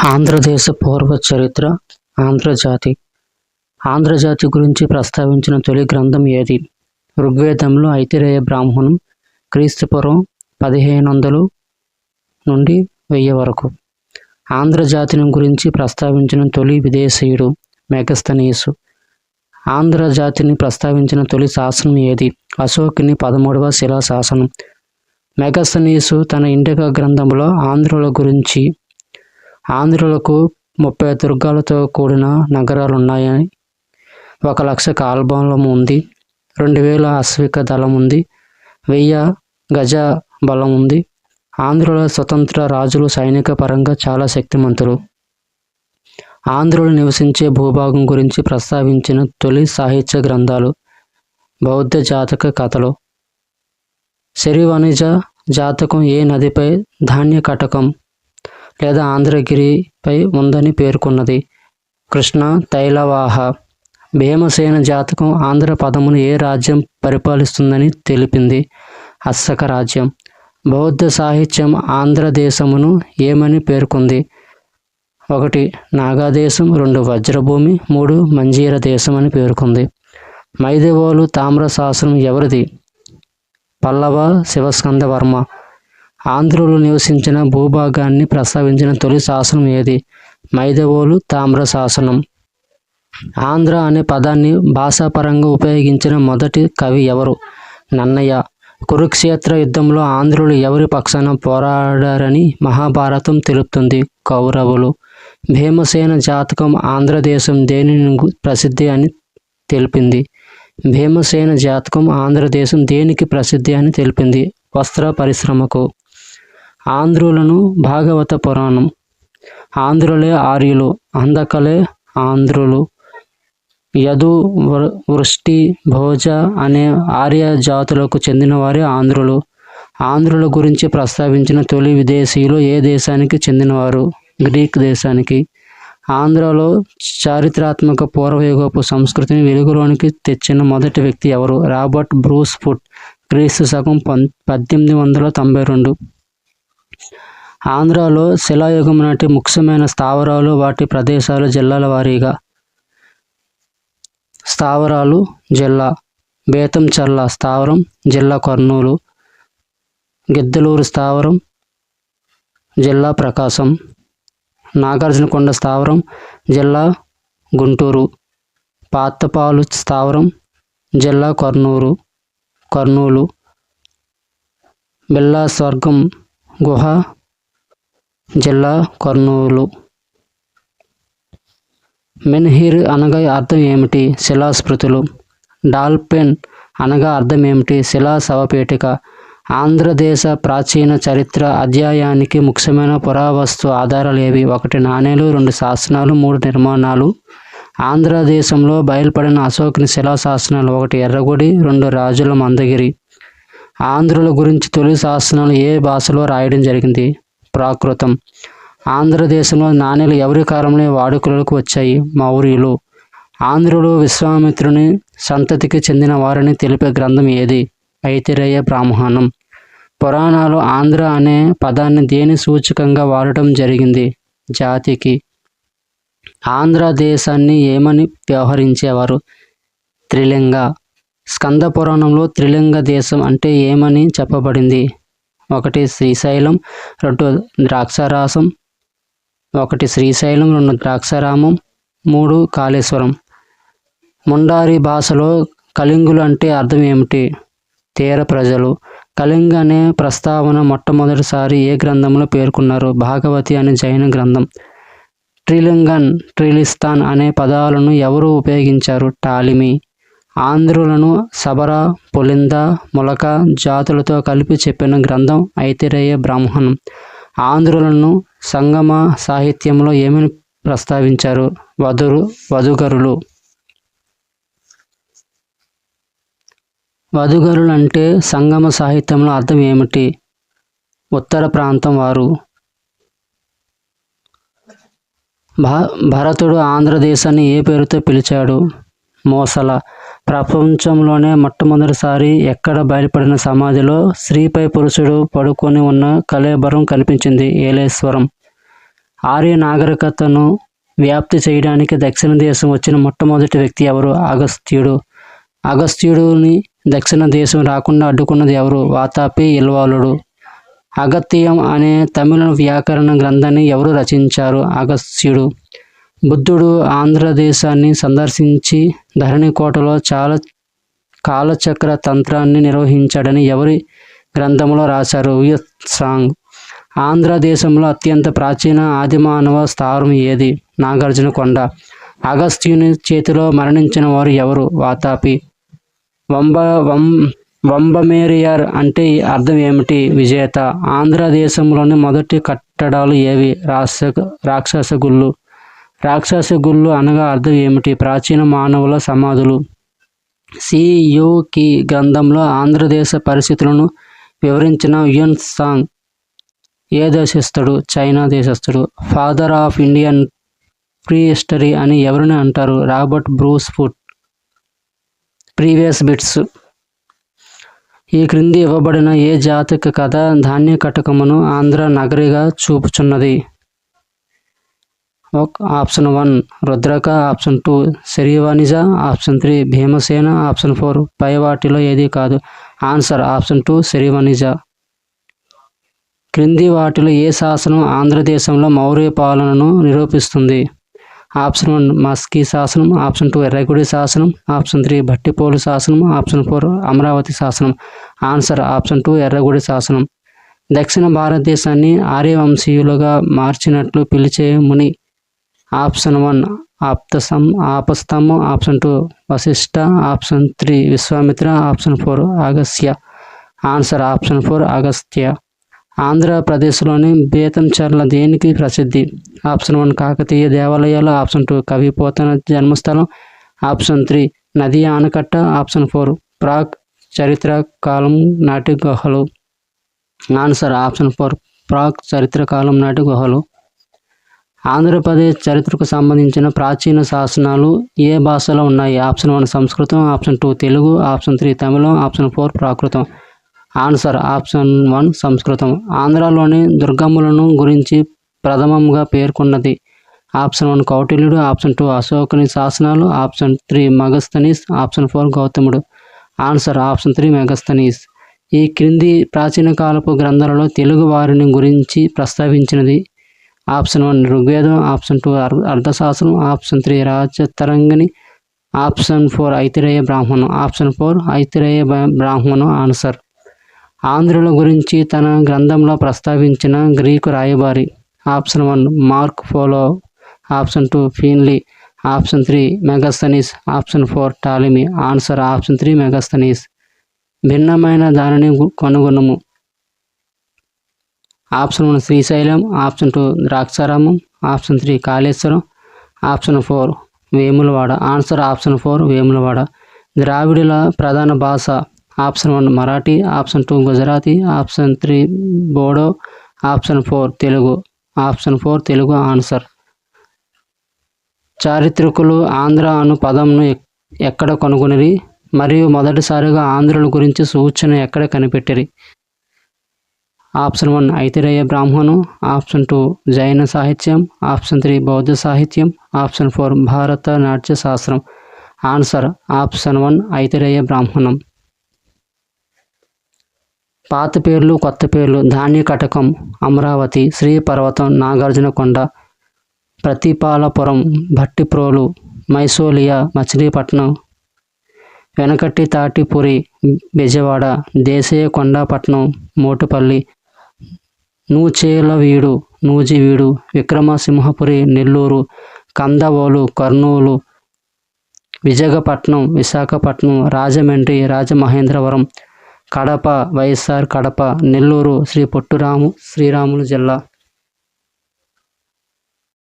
ఆంధ్రదేశ పూర్వ చరిత్ర. ఆంధ్రజాతి. ఆంధ్రజాతి గురించి ప్రస్తావించిన తొలి గ్రంథం ఏది? ఋగ్వేదంలో ఐతిరేయ బ్రాహ్మణం, క్రీస్తుపూర్వం 1500 నుండి 1000 వరకు. ఆంధ్రజాతిని గురించి ప్రస్తావించిన తొలి విదేశీయుడు మెగస్తనీసు. ఆంధ్రజాతిని ప్రస్తావించిన తొలి శాసనం ఏది? అశోకుని 13వ శిలాశాసనం. మెగస్తనీసు తన ఇండికా గ్రంథంలో ఆంధ్రులకు 30 దుర్గాలతో కూడిన నగరాలు ఉన్నాయని, 1,00,000 కాల్బలం ఉంది, 2,000 అశ్విక దళం ఉంది, 1000 గజ బలం ఉంది. ఆంధ్రుల స్వతంత్ర రాజులు సైనిక పరంగా చాలా శక్తిమంతులు. ఆంధ్రులు నివసించే భూభాగం గురించి ప్రస్తావించిన తొలి సాహిత్య గ్రంథాలు బౌద్ధ జాతక కథలు. శరివనిజ జాతకం ఏ నదిపై ధాన్య కటకం లేదా ఆంధ్రగిరిపై ఉందని పేర్కొన్నది? కృష్ణ తైలవాహ. భీమసేన జాతకం ఆంధ్ర పదమును ఏ రాజ్యం పరిపాలిస్తుందని తెలిపింది? అశక రాజ్యం. బౌద్ధ సాహిత్యం ఆంధ్రదేశమును ఏమని పేర్కొంది? 1 నాగాదేశం, 2 వజ్రభూమి, 3 మంజీర దేశం అని పేర్కొంది. మైదవోలు తామ్ర శాసనం ఎవరిది? పల్లవ శివస్కందవర్మ. ఆంధ్రులు నివసించిన భూభాగాన్ని ప్రస్తావించిన తొలి శాసనం ఏది? మైదవోలు తామ్ర శాసనం. ఆంధ్ర అనే పదాన్ని భాషాపరంగా ఉపయోగించిన మొదటి కవి ఎవరు? నన్నయ్య. కురుక్షేత్ర యుద్ధంలో ఆంధ్రులు ఎవరి పక్షాన పోరాడారని మహాభారతం తెలుపుతుంది? కౌరవులు. భీమసేన జాతకం ఆంధ్రదేశం దేనిని ప్రసిద్ధి అని తెలిపింది? భీమసేన జాతకం ఆంధ్రదేశం దేనికి ప్రసిద్ధి అని తెలిపింది? వస్త్ర పరిశ్రమకు. ఆంధ్రులను భాగవత పురాణం. ఆంధ్రులే ఆర్యులు, అంధకలే ఆంధ్రులు. యదు, వృష్టి, భోజ అనే ఆర్య జాతులకు చెందినవారే ఆంధ్రులు. ఆంధ్రుల గురించి ప్రస్తావించిన తొలి విదేశీయులు ఏ దేశానికి చెందినవారు? గ్రీక్ దేశానికి. ఆంధ్రలో చారిత్రాత్మక పూర్వయుగపు సంస్కృతిని వెలుగులోనికి తెచ్చిన మొదటి వ్యక్తి ఎవరు? Robert Bruce foot. క్రీస్తు శకం 1892. ఆంధ్రాలో శిలాయుగం నాటి ముఖ్యమైన స్థావరాలు, వాటి ప్రదేశాలు జిల్లాల వారీగా. స్థావరాలు జిల్లా బేతంచెర్ల స్థావరం, జిల్లా కర్నూలు. గిద్దలూరు స్థావరం, జిల్లా ప్రకాశం. నాగార్జునకొండ స్థావరం, జిల్లా గుంటూరు. పాతపాలు స్థావరం, జిల్లా కర్నూలు. బిల్లా స్వర్గం గుహ, జిల్లా కర్నూలు. మెన్హిర్ అనగా అర్థం ఏమిటి? శిలాస్మృతులు. డాల్ఫిన్ అనగా అర్థం ఏమిటి? శిలా శవపేటిక. ఆంధ్రదేశ ప్రాచీన చరిత్ర అధ్యాయానికి ముఖ్యమైన పురావస్తు ఆధారాలు ఏవి? 1 నాణేలు, 2 శాసనాలు, 3 నిర్మాణాలు. ఆంధ్రదేశంలో బయలుపడిన అశోకుని శిలా శాసనాలు: 1 ఎర్రగుడి, 2 రాజుల మందగిరి. ఆంధ్రుల గురించి తొలి శాసనాలు ఏ భాషలో రాయడం జరిగింది? ప్రాకృతం. ఆంధ్రదేశంలో నాణేలు ఎవరి కాలంలో వాడుకలోకి వచ్చాయి? మౌర్యులు. ఆంధ్రులు విశ్వామిత్రుని సంతతికి చెందిన వారని తెలిపే గ్రంథం ఏది? ఐతిరేయ బ్రాహ్మణం. పురాణాలు ఆంధ్ర అనే పదాన్ని దేని సూచకంగా వాడటం జరిగింది? జాతికి. ఆంధ్ర దేశాన్ని ఏమని వ్యవహరించేవారు? త్రిలింగ. స్కంద పురాణంలో త్రిలింగ దేశం అంటే ఏమని చెప్పబడింది? 1 శ్రీశైలం, 2 ద్రాక్షారాసం. 1 శ్రీశైలం, 2 ద్రాక్షారామం, 3 కాళేశ్వరం. ముండారి భాషలో కళింగులు అంటే అర్థం ఏమిటి? తీర ప్రజలు. కళింగ అనే ప్రస్తావన మొట్టమొదటిసారి ఏ గ్రంథంలో పేర్కొన్నారు? భాగవతి అనే జైన గ్రంథం. ట్రిలింగన్, ట్రిలిస్తాన్ అనే పదాలను ఎవరు ఉపయోగించారు? టాలిమి. ఆంధ్రులను సబర, పులింద, ములక జాతులతో కలిపి చెప్పిన గ్రంథం ఐతిరేయ బ్రాహ్మణం. ఆంధ్రులను సంగమ సాహిత్యంలో ఏమని ప్రస్తావించారు? వదుగరులు. వదుగరులు అంటే సంగమ సాహిత్యంలో అర్థం ఏమిటి? ఉత్తర ప్రాంతం వారు. భరతుడు ఆంధ్రదేశాన్ని ఏ పేరుతో పిలిచాడు? మోసల. ప్రపంచంలోనే మొట్టమొదటిసారి ఎక్కడ బయలుపడిన సమాధిలో స్త్రీపై పురుషుడు పడుకొని ఉన్న కళేబరం కనిపించింది? ఏలేశ్వరం. ఆర్య నాగరికతను వ్యాప్తి చేయడానికి దక్షిణ దేశం వచ్చిన మొట్టమొదటి వ్యక్తి ఎవరు? అగస్త్యుడు. అగస్త్యుడిని దక్షిణ దేశం రాకుండా అడ్డుకున్నది ఎవరు? వాతాపి ఇల్వాలుడు. అగత్యం అనే తమిళ వ్యాకరణ గ్రంథాన్ని ఎవరు రచించారు? అగస్త్యుడు. బుద్ధుడు ఆంధ్రదేశాన్ని సందర్శించి ధరణికోటలో చాలా కాలచక్ర తంత్రాన్ని నిర్వహించాడని ఎవరి గ్రంథంలో రాశారు? వ్యుత్సాంగ్. ఆంధ్రదేశంలో అత్యంత ప్రాచీన ఆదిమానవ స్థావరం ఏది? నాగార్జునకొండ. అగస్త్యుని చేతిలో మరణించిన వారు ఎవరు? వాతాపి. వంబమేరియర్ అంటే అర్థం ఏమిటి? విజేత. ఆంధ్రదేశంలోని మొదటి కట్టడాలు ఏవి? రాక్షస గుళ్ళు. రాక్షస గుళ్ళు అనగా అర్థం ఏమిటి? ప్రాచీన మానవుల సమాధులు. సియుకి గ్రంథంలో ఆంధ్రదేశ పరిస్థితులను వివరించిన వ్యుత్సాంగ్ ఏ దేశస్థుడు? చైనా దేశస్థుడు. ఫాదర్ ఆఫ్ ఇండియన్ ప్రీహిస్టరీ అని ఎవరిని అంటారు? Robert Bruce Foote. Previous bits. ఈ క్రింది ఇవ్వబడిన ఏ జాతక కథ ధాన్య కటకమును ఆంధ్ర నగరిగా చూపుచున్నది? Option 1 Rudraka, option 2 Serivanija, option 3 Bhimasena, option 4 పై వాటిలో ఏది కాదు? Answer option 2 Serivanija. క్రింది వాటిలో ఏ శాసనం ఆంధ్రదేశంలో మౌర్య పాలనను నిరూపిస్తుంది? ఆప్షన్ 1 మస్కీ శాసనం, ఆప్షన్ 2 ఎర్రగుడి శాసనం, ఆప్షన్ 3 భట్టిపోలు శాసనం, ఆప్షన్ 4 అమరావతి శాసనం. ఆన్సర్ ఆప్షన్ 2 ఎర్రగుడి శాసనం. దక్షిణ భారతదేశాన్ని ఆర్యవంశీయులుగా మార్చినట్లు పిలిచే ముని? Option 1 Apastamba, option 2 Vashishtha, option 3 Vishwamitra, option 4 Agastya. Answer option 4 Agastya. ఆంధ్రప్రదేశ్లోని బేతంచెర్ల దేనికి ప్రసిద్ధి? ఆప్షన్ 1 కాకతీయ దేవాలయాలు, ఆప్షన్ 2 కవి పోతన జన్మస్థలం, ఆప్షన్ 3 నదీ ఆనకట్ట, ఆప్షన్ 4 ప్రాక్ చరిత్ర కాలం నాటి గుహలు. ఆన్సర్ ఆప్షన్ 4 ప్రాక్ చరిత్ర కాలం నాటి గుహలు. ఆంధ్రప్రదేశ్ చరిత్రకు సంబంధించిన ప్రాచీన శాసనాలు ఏ భాషలో ఉన్నాయి? ఆప్షన్ 1 సంస్కృతం, ఆప్షన్ 2 తెలుగు, ఆప్షన్ 3 తమిళం, ఆప్షన్ 4 ప్రాకృతం. ఆన్సర్ ఆప్షన్ 1 సంస్కృతం. ఆంధ్రాలోని దుర్గములను గురించి ప్రథమంగా పేర్కొన్నది? ఆప్షన్ 1 కౌటిల్యుడు, ఆప్షన్ 2 అశోకుని శాసనాలు, ఆప్షన్ 3 మెగస్తనీస్, ఆప్షన్ 4 గౌతముడు. Answer option 3 Megasthenes. ఈ క్రింది ప్రాచీన కాలపు గ్రంథాలలో తెలుగు వారిని గురించి ప్రస్తావించినది? ఆప్షన్ 1 ఋగ్వేదం, ఆప్షన్ 2 అర్థశాస్త్రం, ఆప్షన్ 3 రాజతరంగిణి, ఆప్షన్ 4 ఐతిరేయ బ్రాహ్మణం. ఆప్షన్ 4 ఐతిరేయ బ్రాహ్మణం ఆన్సర్. ఆంధ్రుల గురించి తన గ్రంథంలో ప్రస్తావించిన గ్రీకు రాయబారి? ఆప్షన్ 1 మార్క్ పోలో, ఆప్షన్ 2 ఫీన్లీ, option 3 Megasthenes, option 4 Ptolemy. Answer option 3 Megasthenes. భిన్నమైన దానిని కనుగొనుము. Option 1 Srisailam, option 2 Draksharamam, option 3 Kaleshwaram, option 4 Vemulawada. Answer option 4 Vemulawada. ద్రావిడుల ప్రధాన భాష? Option 1 Marathi, option 2 Gujarati, option 3 Bodo, option 4 Telugu. Option 4 Telugu answer. చారిత్రకులు ఆంధ్ర అను పదంను ఎక్కడ కనుగొనిరి మరియు మొదటిసారిగా ఆంధ్రుల గురించి సూచన ఎక్కడ కనిపెట్టిరి? ఆప్షన్ 1 ఐతిరేయ బ్రాహ్మణం, ఆప్షన్ 2 జైన సాహిత్యం, ఆప్షన్ 3 బౌద్ధ సాహిత్యం, ఆప్షన్ 4 భారత నాట్య శాస్త్రం. ఆన్సర్ ఆప్షన్ 1 ఐతిరేయ బ్రాహ్మణం. పాత పేర్లు కొత్త పేర్లు: ధాన్య కటకం, అమరావతి, శ్రీపర్వతం, నాగార్జునకొండ, ప్రతిపాలపురం, భట్టిప్రోలు, మైసోలియా, మచిలీపట్నం, వెనకటి తాటిపురి, బెజవాడ, దేశీయ కొండాపట్నం, మోటుపల్లి, నూచేలవీడు, నూజివీడు, విక్రమసింహపురి, నెల్లూరు, కందవోలు, కర్నూలు, విజయపట్నం, విశాఖపట్నం, రాజమండ్రి, రాజమహేంద్రవరం, కడప, వైఎస్ఆర్ కడప, నెల్లూరు, శ్రీ పొట్టి శ్రీరాములు జిల్లా.